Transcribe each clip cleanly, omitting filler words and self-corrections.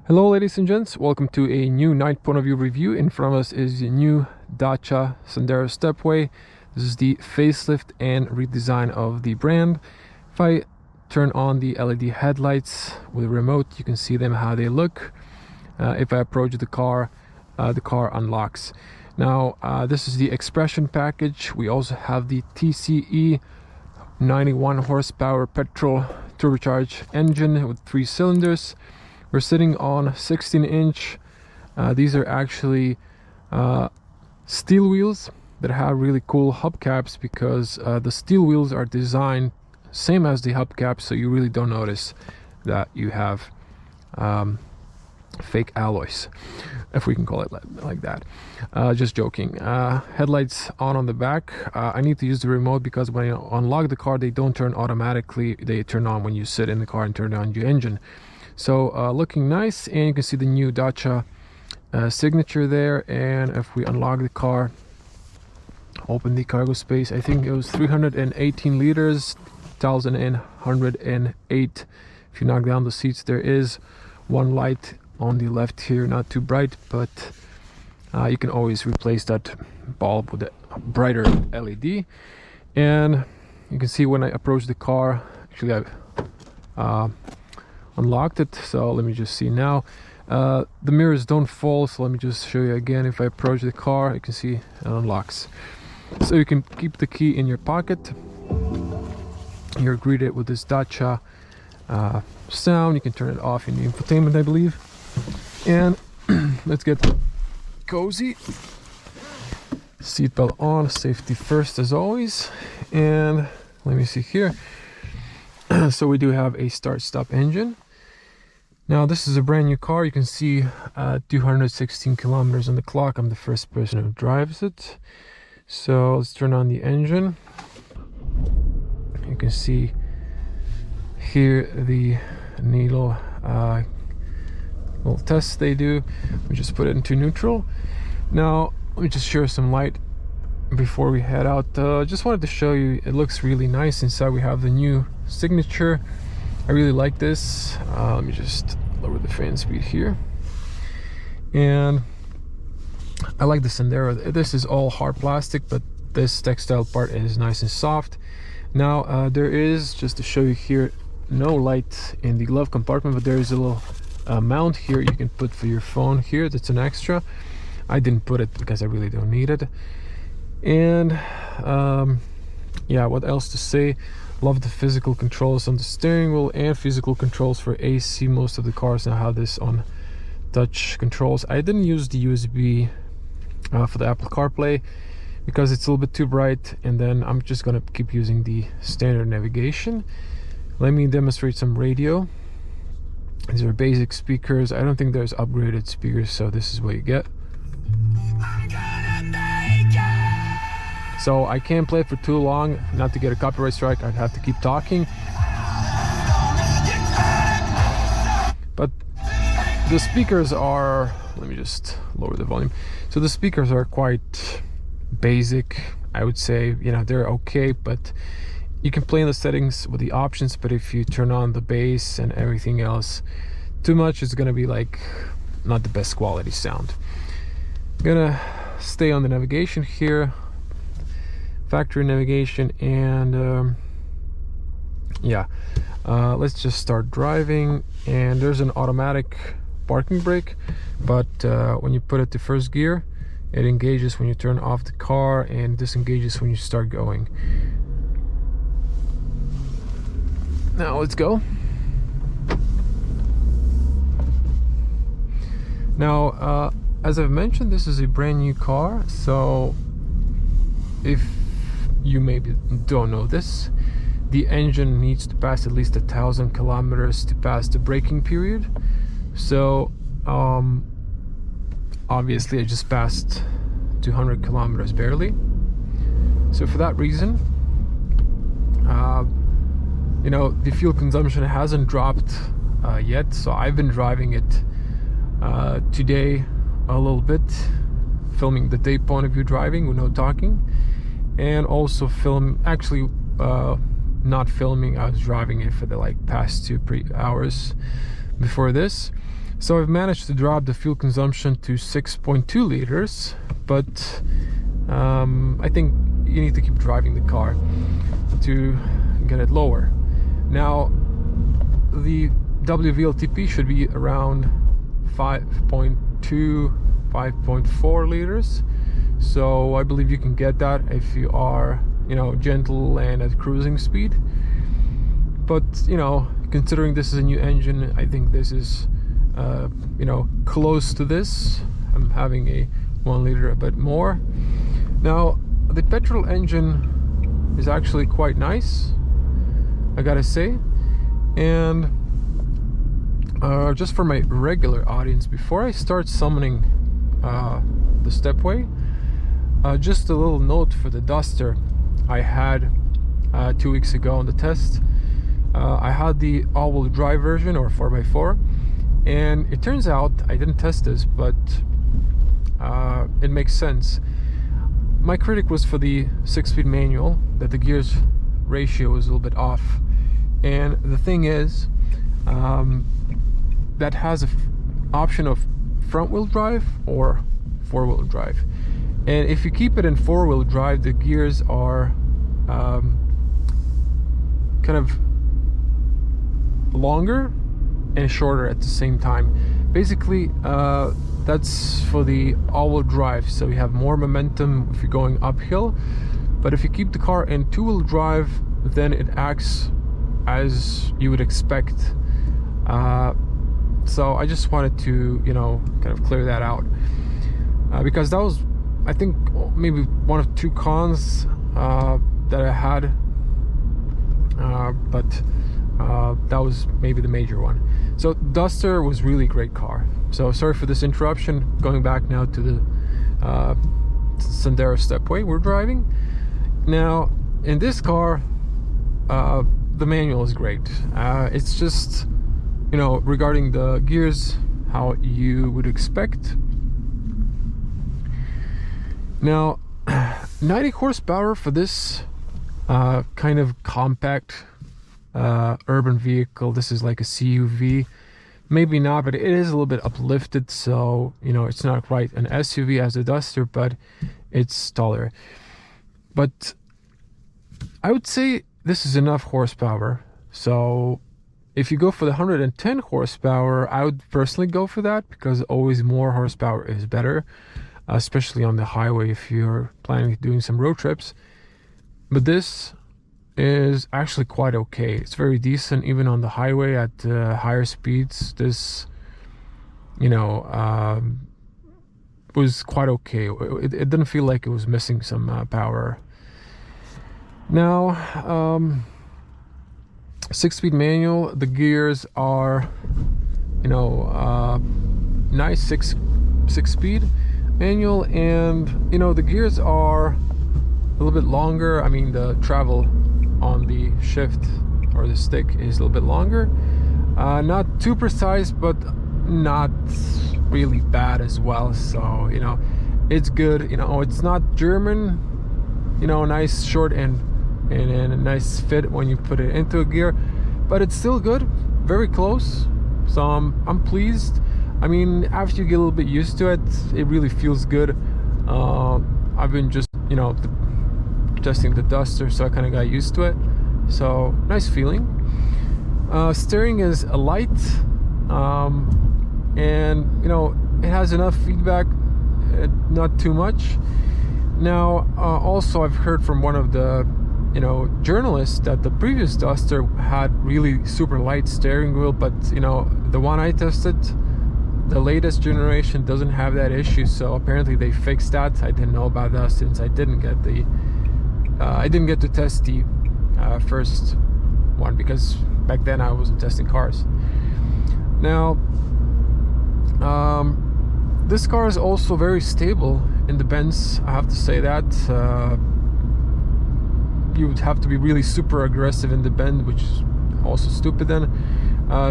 Hello ladies and gents, welcome to a new night point of view review. In front of us is the new Dacia Sandero Stepway. This is the facelift and redesign of the brand. If I turn on the LED headlights with a remote, you can see them how they look. If I approach the car unlocks. Now this is the Expression package. We also have the TCe 91 horsepower petrol turbocharged engine with 3 cylinders. We're sitting on 16-inch. These are actually steel wheels that have really cool hubcaps because the steel wheels are designed same as the hubcaps, so you really don't notice that you have fake alloys, if we can call it like that. Just joking. Headlights on the back. I need to use the remote because when you unlock the car, they don't turn automatically. They turn on when you sit in the car and turn on your engine. So looking nice, and you can see the new Dacia signature there. And if we unlock the car, open the cargo space, I think it was 318 liters, 1,108. If you knock down the seats, there is one light on the left here, not too bright, but you can always replace that bulb with a brighter LED. And you can see when I approach the car, actually I've unlocked it, so let me just see now. The mirrors don't fall, so let me just show you again. If I approach the car, you can see it unlocks, so you can keep the key in your pocket. You're greeted with this Dacia sound. You can turn it off in the infotainment, I believe. And let's get cozy. Seatbelt on, safety first as always. And let me see here. So we do have a start-stop engine. Now this is a brand new car. You can see 216 kilometers on the clock. I'm the first person who drives it. So let's turn on the engine. You can see here the needle little tests they do. We just put it into neutral. Now let me just share some light before we head out. Just wanted to show you, it looks really nice inside. We have the new signature. I really like this. Let me just lower the fan speed here. And I like the Sandero. This is all hard plastic, but this textile part is nice and soft. Now there is, just to show you here, no light in the glove compartment, but there is a little mount here you can put for your phone here. That's an extra. I didn't put it because I really don't need it. And yeah, what else to say? Love the physical controls on the steering wheel and physical controls for AC. Most of the cars now have this on touch controls. I didn't use the USB for the Apple CarPlay because it's a little bit too bright, and then I'm just gonna keep using the standard navigation. Let me demonstrate some radio. These are basic speakers. I don't think there's upgraded speakers, so this is what you get. So I can't play it for too long, not to get a copyright strike. I'd have to keep talking. But the speakers are, let me just lower the volume. So the speakers are quite basic, I would say. You know, they're okay, but you can play in the settings with the options. But if you turn on the bass and everything else too much, it's gonna be like not the best quality sound. I'm gonna stay on the navigation here. Factory navigation, and yeah, let's just start driving. And there's an automatic parking brake, but when you put it to first gear, it engages when you turn off the car and disengages when you start going. Now let's go. Now as I've mentioned, this is a brand new car, so if you maybe don't know this, the engine needs to pass at least 1,000 kilometers to pass the braking period. So obviously I just passed 200 kilometers barely. So for that reason, you know, the fuel consumption hasn't dropped yet. So I've been driving it today a little bit, filming the day point of view driving with no talking. And also not filming, I was driving it for the past 2 hours before this. So I've managed to drop the fuel consumption to 6.2 liters, but I think you need to keep driving the car to get it lower. Now the WVLTP should be around 5.2, 5.4 liters. So I believe you can get that if you are, you know, gentle and at cruising speed. But, you know, considering this is a new engine, I think this is, you know, close to this. I'm having a 1 liter a bit more. Now, the petrol engine is actually quite nice, I gotta say. And just for my regular audience, before I start summoning the Stepway, just a little note for the Duster I had 2 weeks ago on the test. I had the all-wheel drive version, or 4x4, and it turns out, I didn't test this, but it makes sense. My critic was for the 6-speed manual, that the gears ratio was a little bit off. And the thing is, that has an option of front-wheel drive or 4-wheel drive. And if you keep it in 4-wheel drive, the gears are kind of longer and shorter at the same time. Basically, that's for the all-wheel drive, so you have more momentum if you're going uphill. But if you keep the car in 2-wheel drive, then it acts as you would expect. So I just wanted to, you know, kind of clear that out, because that was, I think, maybe one of 2 cons that I had, but that was maybe the major one. So Duster was really great car. So sorry for this interruption. Going back now to the Sandero Stepway we're driving. Now in this car, the manual is great. It's just, you know, regarding the gears, how you would expect. Now 90 horsepower for this kind of compact urban vehicle. This is like a CUV, maybe not, but it is a little bit uplifted, so you know, it's not quite an SUV as a Duster, but it's taller. But I would say this is enough horsepower. So if you go for the 110 horsepower, I would personally go for that, because always more horsepower is better, especially on the highway if you're planning on doing some road trips. But this is actually quite okay. It's very decent even on the highway at higher speeds. This, you know, was quite okay. It didn't feel like it was missing some power. Now 6-speed manual, the gears are, you know, nice six speed manual, and you know, the gears are a little bit longer. I mean, the travel on the shift or the stick is a little bit longer. Not too precise, but not really bad as well. So, you know, it's good. You know, it's not German, you know, nice short and a nice fit when you put it into a gear, but it's still good, very close. So I'm pleased. I mean, after you get a little bit used to it, it really feels good. I've been just, you know, testing the Duster, so I kind of got used to it. So nice feeling. Steering is light, and you know, it has enough feedback, not too much. Now also I've heard from one of the, you know, journalists that the previous Duster had really super light steering wheel, but you know, the one I tested, the latest generation, doesn't have that issue. So apparently they fixed that. I didn't know about that since I didn't get the I didn't get to test the first one, because back then I wasn't testing cars. Now this car is also very stable in the bends, I have to say that. You would have to be really super aggressive in the bend, which is also stupid then,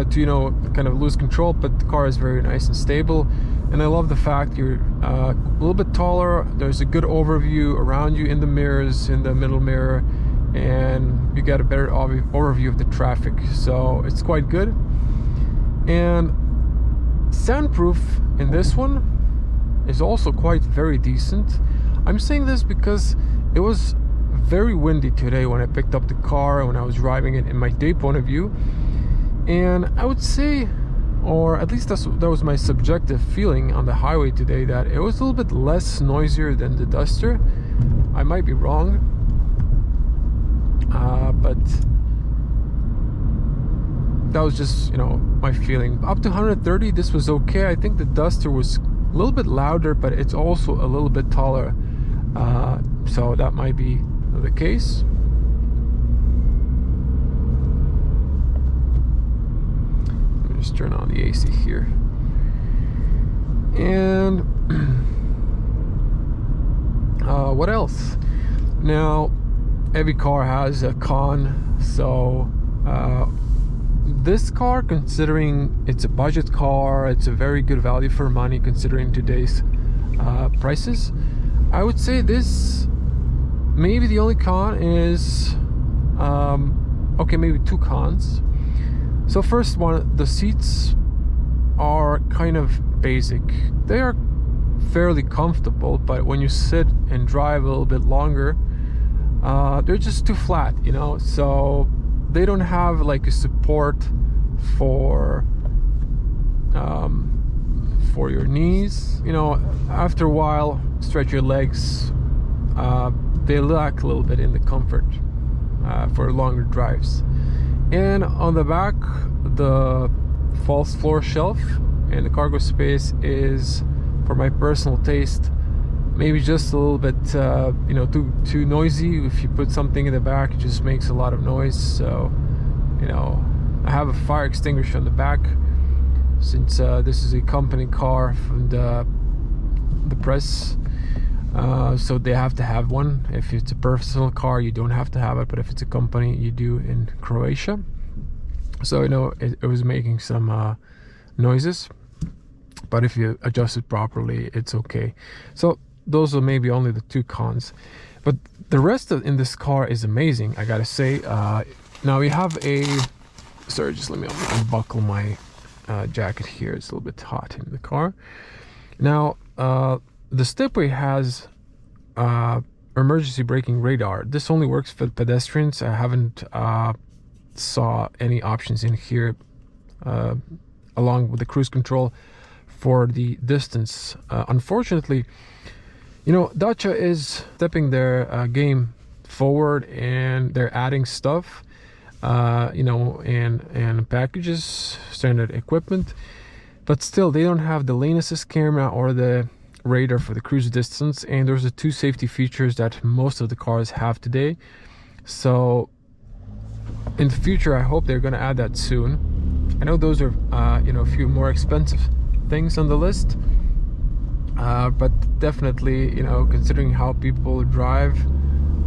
to, you know, kind of lose control. But the car is very nice and stable, and I love the fact you're a little bit taller. There's a good overview around you in the mirrors, in the middle mirror, and you get a better overview of the traffic, so it's quite good. And soundproof in this one is also quite very decent. I'm saying this because it was very windy today when I picked up the car, when I was driving it in my day point of view, and I would say, or at least that was my subjective feeling on the highway today, that it was a little bit less noisier than the Duster. I might be wrong, but that was just, you know, my feeling. Up to 130, this was okay. I think the Duster was a little bit louder, but it's also a little bit taller, so that might be the case. Let me just turn on the AC here. And what else? Now, every car has a con, so this car, considering it's a budget car, it's a very good value for money considering today's prices. I would say this, maybe the only con is okay, maybe two cons. So first one, the seats are kind of basic. They are fairly comfortable, but when you sit and drive a little bit longer, they're just too flat, you know, so they don't have like a support for your knees. You know, after a while, stretch your legs, they lack a little bit in the comfort for longer drives. And on the back, the false floor shelf and the cargo space is, for my personal taste, maybe just a little bit you know, too noisy. If you put something in the back, it just makes a lot of noise. So, you know, I have a fire extinguisher on the back, since this is a company car from the press, so they have to have one. If it's a personal car, you don't have to have it, but if it's a company, you do in Croatia. So, you know, it was making some noises, but if you adjust it properly, it's okay. So those are maybe only the two cons, but the rest in this car is amazing, I gotta say. Now we have a, sorry, just let me unbuckle my jacket here. It's a little bit hot in the car. Now the Stepway has emergency braking radar. This only works for pedestrians. I haven't saw any options in here along with the cruise control for the distance. Unfortunately, you know, Dacia is stepping their game forward, and they're adding stuff, you know, and packages, standard equipment, but still they don't have the lane assist camera or the radar for the cruise distance, and there's the two safety features that most of the cars have today. So in the future, I hope they're going to add that soon. I know those are you know, a few more expensive things on the list, but definitely, you know, considering how people drive,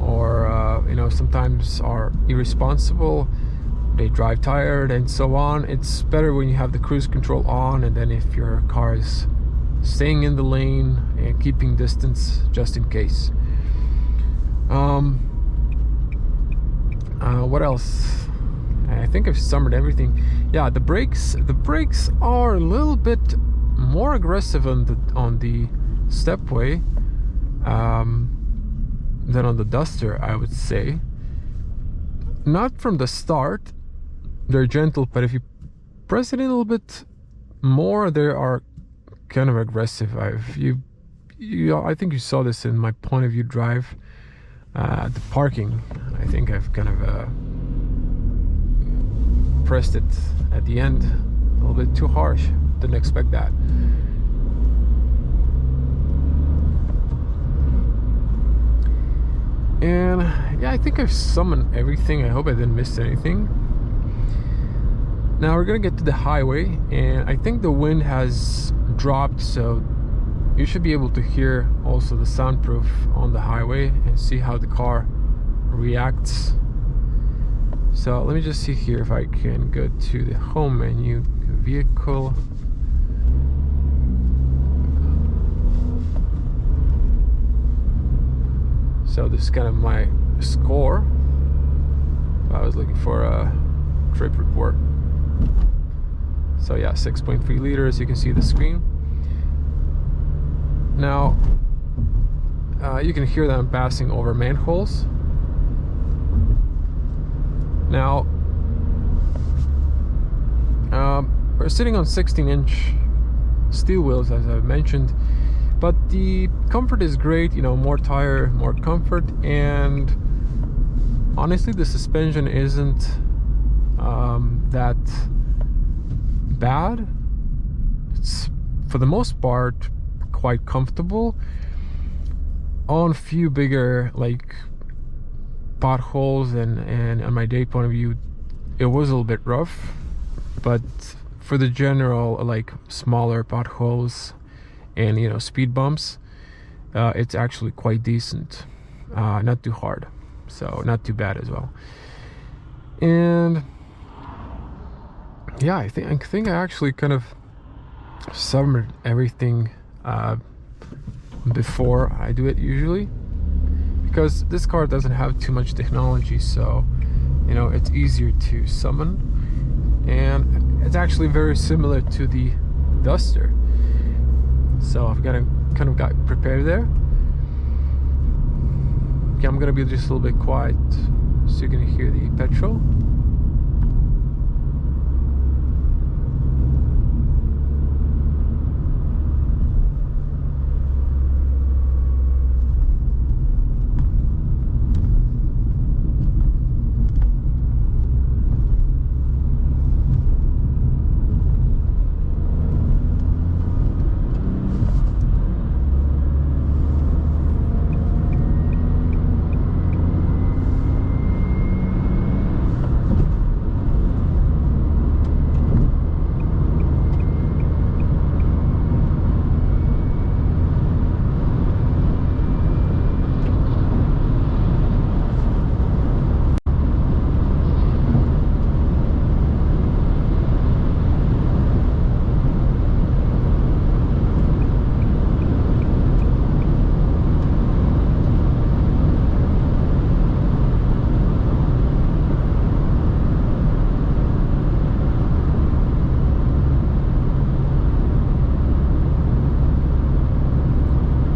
or you know, sometimes are irresponsible, they drive tired and so on, it's better when you have the cruise control on, and then if your car is staying in the lane and keeping distance just in case. What else? I think I've summed everything. Yeah, the brakes are a little bit more aggressive on the Stepway than on the Duster, I would say. Not from the start, they're gentle, but if you press it in a little bit more, they are kind of aggressive. I think you saw this in my point of view drive at the parking. I think I've kind of pressed it at the end a little bit too harsh. Didn't expect that. And yeah, I think I've summoned everything. I hope I didn't miss anything. Now we're gonna get to the highway, and I think the wind has dropped, so you should be able to hear also the soundproof on the highway and see how the car reacts. So let me just see here if I can go to the home menu, vehicle. So this is kind of my score. I was looking for a trip report. So yeah, 6.3 liters. You can see the screen. Now you can hear that I'm passing over manholes. Now we're sitting on 16-inch steel wheels, as I've mentioned, but the comfort is great. You know, more tire, more comfort, and honestly the suspension isn't that bad. It's for the most part quite comfortable. On a few bigger like potholes and on my day point of view, it was a little bit rough, but for the general like smaller potholes and, you know, speed bumps, it's actually quite decent. Not too hard, so not too bad as well. And yeah, I think I actually kind of summed everything before I do it usually, because this car doesn't have too much technology, so, you know, it's easier to summon, and it's actually very similar to the Duster. So I've kind of got prepared there. Okay, I'm gonna be just a little bit quiet so you can hear the petrol.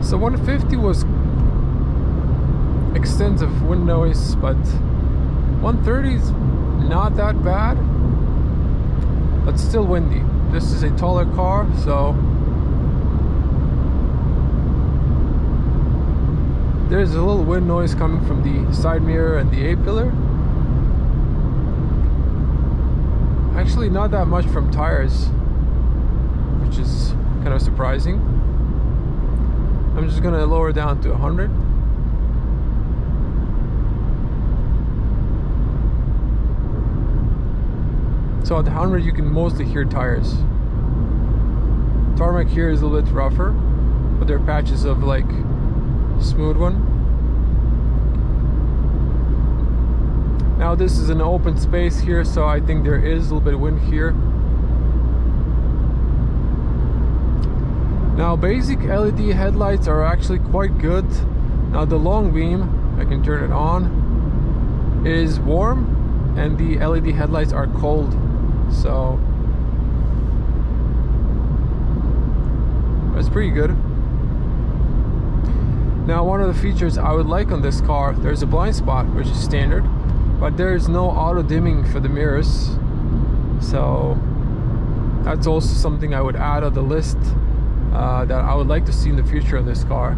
So 150 was extensive wind noise, but 130 is not that bad, but still windy. This is a taller car, so there's a little wind noise coming from the side mirror and the A-pillar. Actually not that much from tires, which is kind of surprising. I'm just gonna lower down to 100. So at 100 you can mostly hear tires. Tarmac here is a little bit rougher, but there are patches of like smooth one. Now this is an open space here, so I think there is a little bit of wind here. Now basic LED headlights are actually quite good. Now the long beam, I can turn it on, is warm, and the LED headlights are cold. So that's pretty good. Now one of the features I would like on this car, there's a blind spot, which is standard, but there is no auto dimming for the mirrors. So that's also something I would add on the list. That I would like to see in the future of this car.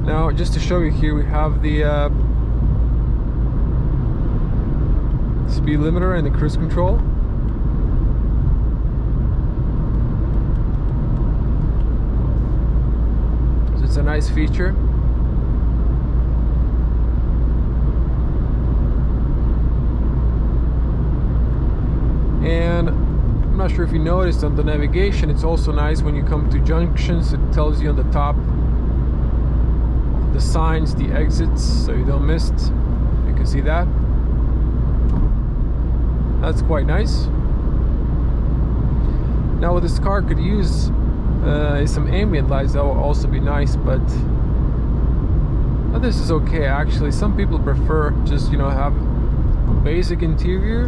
Now just to show you here, we have the speed limiter and the cruise control. So it's a nice feature. And I'm not sure if you noticed on the navigation, it's also nice when you come to junctions, it tells you on the top the signs, the exits, so you don't miss it. You can see that. That's quite nice. Now what this car could use is some ambient lights. That will also be nice, but but this is okay actually. Some people prefer just, you know, have basic interior.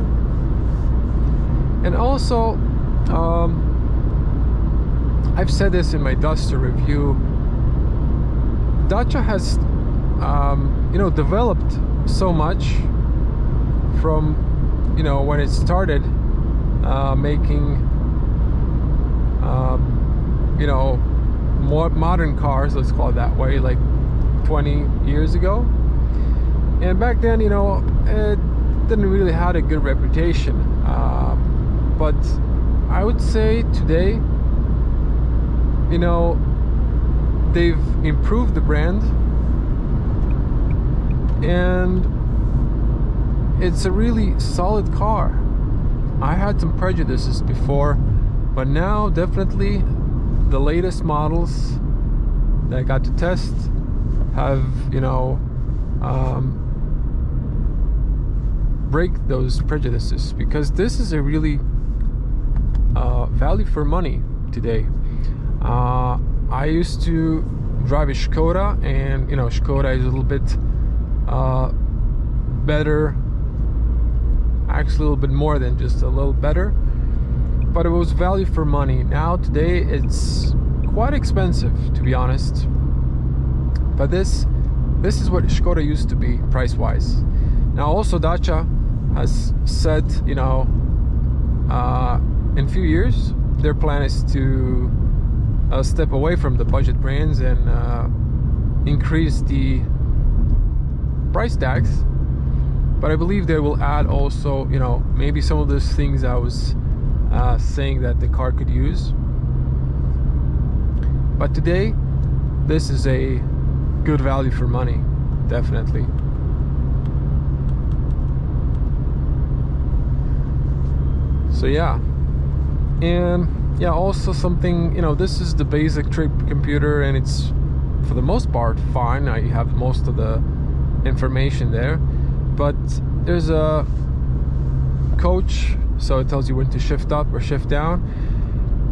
And also I've said this in my Duster review, Dacia has you know, developed so much from, you know, when it started making you know, more modern cars, let's call it that way, like 20 years ago. And back then, you know, it didn't really have a good reputation, but I would say today, you know, they've improved the brand, and it's a really solid car. I had some prejudices before, but now definitely the latest models that I got to test have, you know, break those prejudices, because this is a really value for money today. I used to drive a Skoda, and you know, Skoda is a little bit better, actually a little bit more than just a little better, but it was value for money. Now today it's quite expensive, to be honest, but this is what Skoda used to be price wise. Now also Dacia has said, you know, in a few years their plan is to step away from the budget brands and increase the price tags, but I believe they will add also, you know, maybe some of those things I was saying that the car could use. But today this is a good value for money, definitely. So yeah, and yeah, also something, you know, this is the basic trip computer, and it's for the most part fine. I have most of the information there, but there's a coach, so it tells you when to shift up or shift down,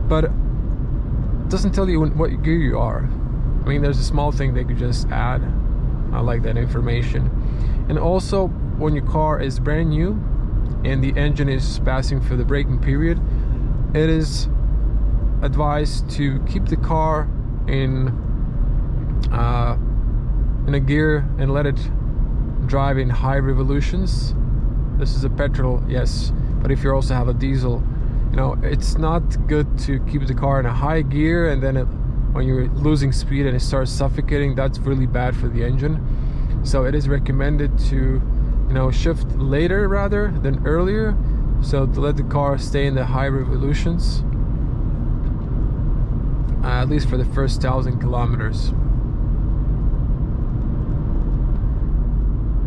but it doesn't tell you what gear you are. I mean, there's a small thing they could just add. I like that information. And also, when your car is brand new and the engine is passing through the braking period, it is advised to keep the car in a gear and let it drive in high revolutions. This is a petrol, yes, but if you also have a diesel, you know, it's not good to keep the car in a high gear, and then when you're losing speed and it starts suffocating, that's really bad for the engine. So it is recommended to, you know, shift later rather than earlier, so to let the car stay in the high revolutions, at least for the first 1,000 kilometers.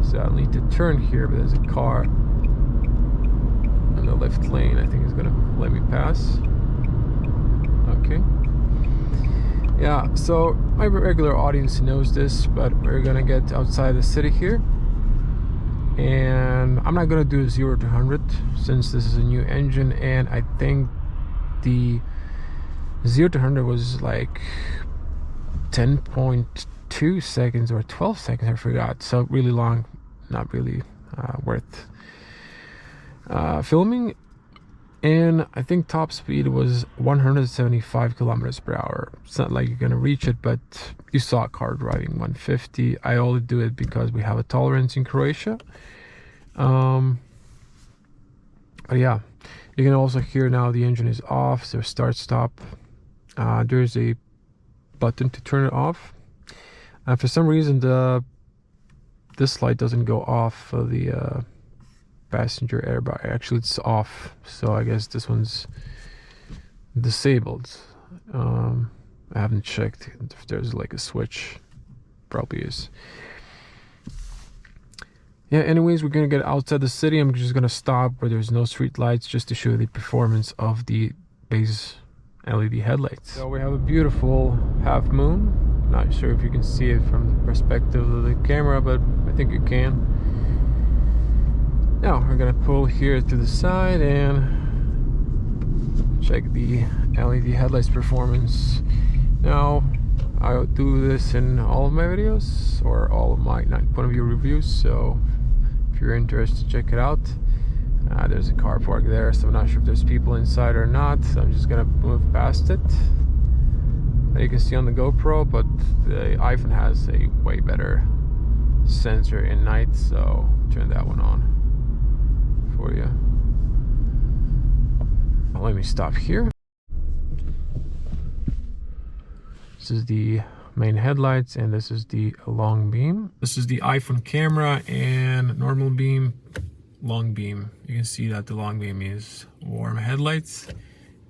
So I'll need to turn here, but there's a car in the left lane. I think it's gonna let me pass. Okay. Yeah, so my regular audience knows this, but we're gonna get outside the city here, and I'm not gonna do 0 to 100 since this is a new engine, and I think the 0 to 100 was like 10.2 seconds or 12 seconds, I forgot. So really long, not really worth filming. And I think top speed was 175 kilometers per hour. It's not like you're gonna reach it, but you saw a car driving 150. I only do it because we have a tolerance in Croatia. But yeah, you can also hear now the engine is off, so start stop. There's a button to turn it off. For some reason this light doesn't go off for the passenger airbag. Actually, it's off, so I guess this one's disabled. I haven't checked if there's like a switch. Probably is. Yeah, anyways, we're gonna get outside the city. I'm just gonna stop where there's no street lights just to show the performance of the base LED headlights. So we have a beautiful half moon. Not sure if you can see it from the perspective of the camera, but I think you can. Now we're gonna pull here to the side and check the LED headlights performance. Now I do this in all of my videos or all of my point of view reviews, so if you're interested, check it out. There's a car park there, so I'm not sure if there's people inside or not, so I'm just gonna move past it. You can see on the GoPro, but the iPhone has a way better sensor in night, so turn that one on for you. Let me stop here. This is the main headlights, and this is the long beam. This is the iPhone camera and normal beam, long beam. You can see that the long beam is warm headlights,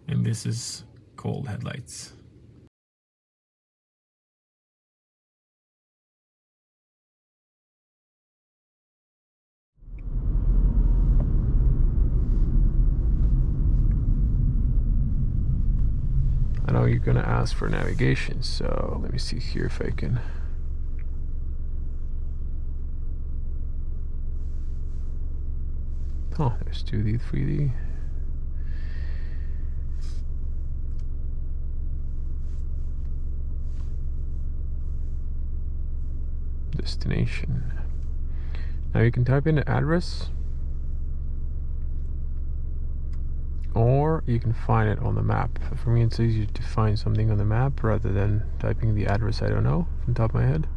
and this is cold headlights. I know you're gonna ask for navigation, so let me see here if I can. Oh, there's 2D, 3D. Destination. Now you can type in the address, or you can find it on the map. For me, it's easier to find something on the map rather than typing the address I don't know from the top of my head.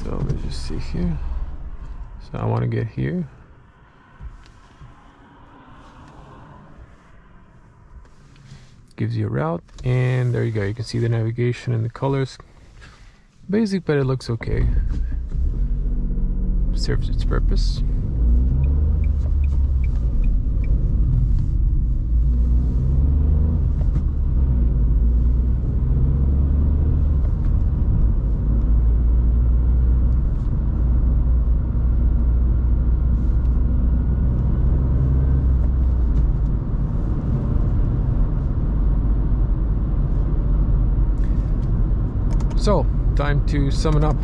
So let's just see here. So I want to get here. Gives you a route, and there you go. You can see the navigation and the colors. Basic, but it looks okay. Serves its purpose. So, time to sum it up.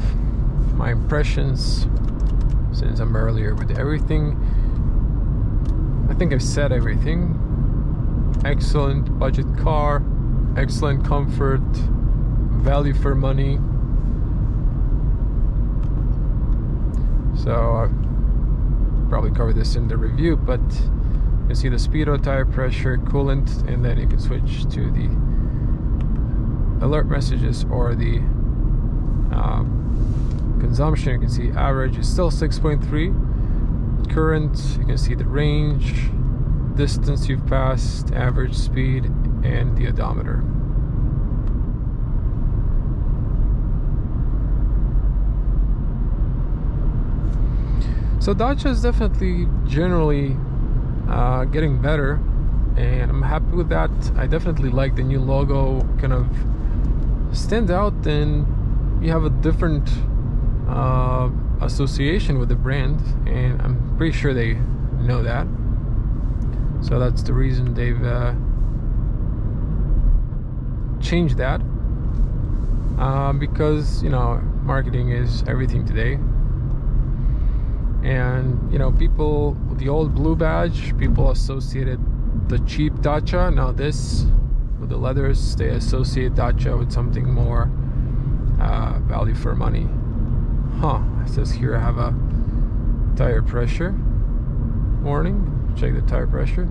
My impressions, since I'm earlier with everything. I think I've said everything. Excellent budget car, excellent comfort, value for money. So I've probably covered this in the review, but you can see the speedo, tire pressure, coolant, and then you can switch to the alert messages or the consumption. You can see average is still 6.3. Current, you can see the range, distance you've passed, average speed, and the odometer. So Dacia is definitely generally getting better, and I'm happy with that. I definitely like the new logo, kind of stands out, and you have a different association with the brand, and I'm pretty sure they know that. So that's the reason they've changed that, because, you know, marketing is everything today. And, you know, people with the old blue badge, people associated the cheap Dacia. Now this, with the leathers, they associate Dacia with something more value for money. It says here I have a tire pressure warning. Check the tire pressure.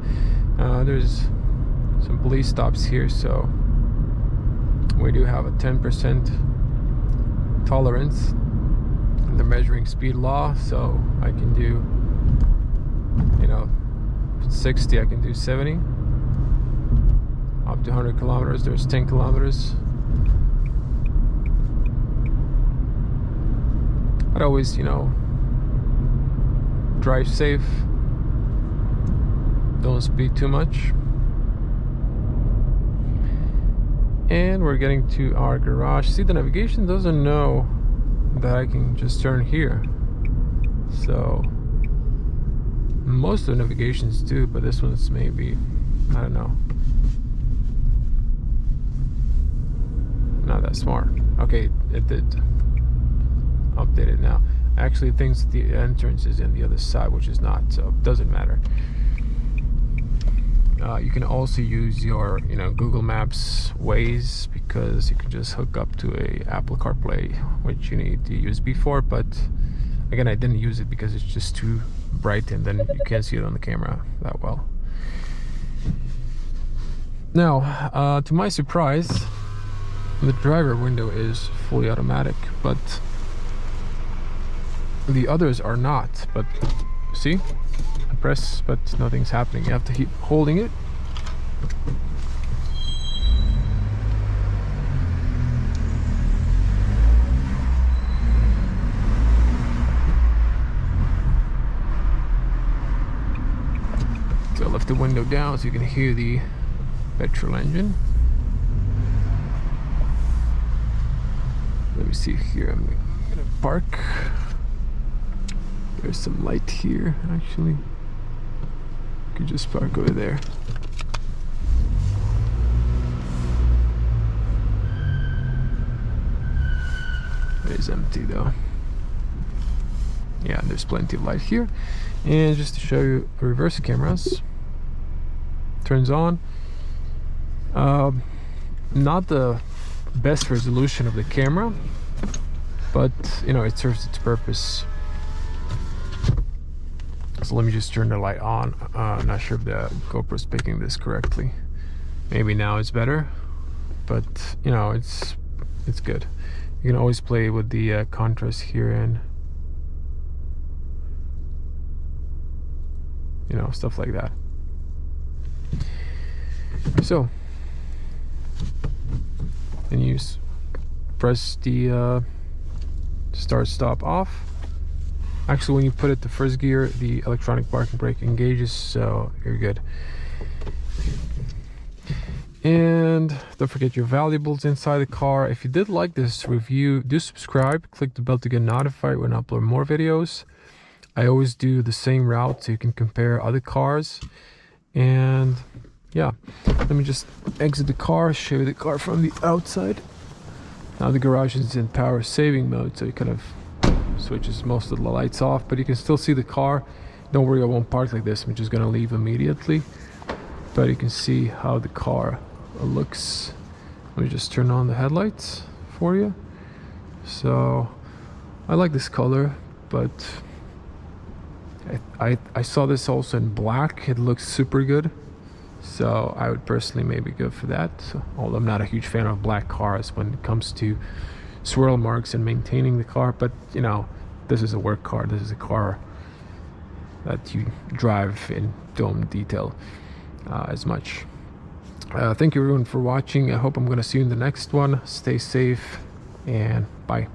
There's some police stops here, so we do have a 10% tolerance in the measuring speed law. So I can do, you know, 60, I can do 70. Up to 100 kilometers, there's 10 kilometers. I'd always, you know, drive safe, don't speed too much. And we're getting to our garage. See, the navigation doesn't know that I can just turn here. So most of the navigations do, but this one's maybe, I don't know, not that smart. Okay, it did update it now. Actually, it thinks the entrance is in the other side, which is not, so it doesn't matter. You can also use your Google Maps Waze, because you can just hook up to a Apple CarPlay, which you need the USB for. But again, I didn't use it because it's just too bright, and then you can't see it on the camera that well. Now, to my surprise, the driver window is fully automatic, but the others are not. But see, I press, but nothing's happening. You have to keep holding it. So I lift the window down so you can hear the petrol engine. Let me see here. I'm gonna park. There's some light here, actually. You could just park over there. It is empty though. Yeah, there's plenty of light here. And just to show you reverse cameras, turns on. Not the best resolution of the camera, but it serves its purpose. So let me just turn the light on. I'm not sure if the GoPro's picking this correctly. Maybe now it's better, but it's good. You can always play with the contrast here and stuff like that. So and you press the start stop off. Actually, when you put it to first gear, the electronic parking brake engages, so you're good. And don't forget your valuables inside the car. If you did like this review, do subscribe, click the bell to get notified when I upload more videos. I always do the same route so you can compare other cars. And yeah, let me just exit the car, show you the car from the outside. Now the garage is in power saving mode, so it kind of switches most of the lights off, but you can still see the car. Don't worry, I won't park like this. I'm just gonna leave immediately, but you can see how the car looks. Let me just turn on the headlights for you. So I like this color, but I saw this also in black. It looks super good, so I would personally maybe go for that. Although I'm not a huge fan of black cars when it comes to swirl marks and maintaining the car, but this is a work car. This is a car that you drive and don't detail as much. Thank you everyone for watching. I hope I'm going to see you in the next one. Stay safe and bye.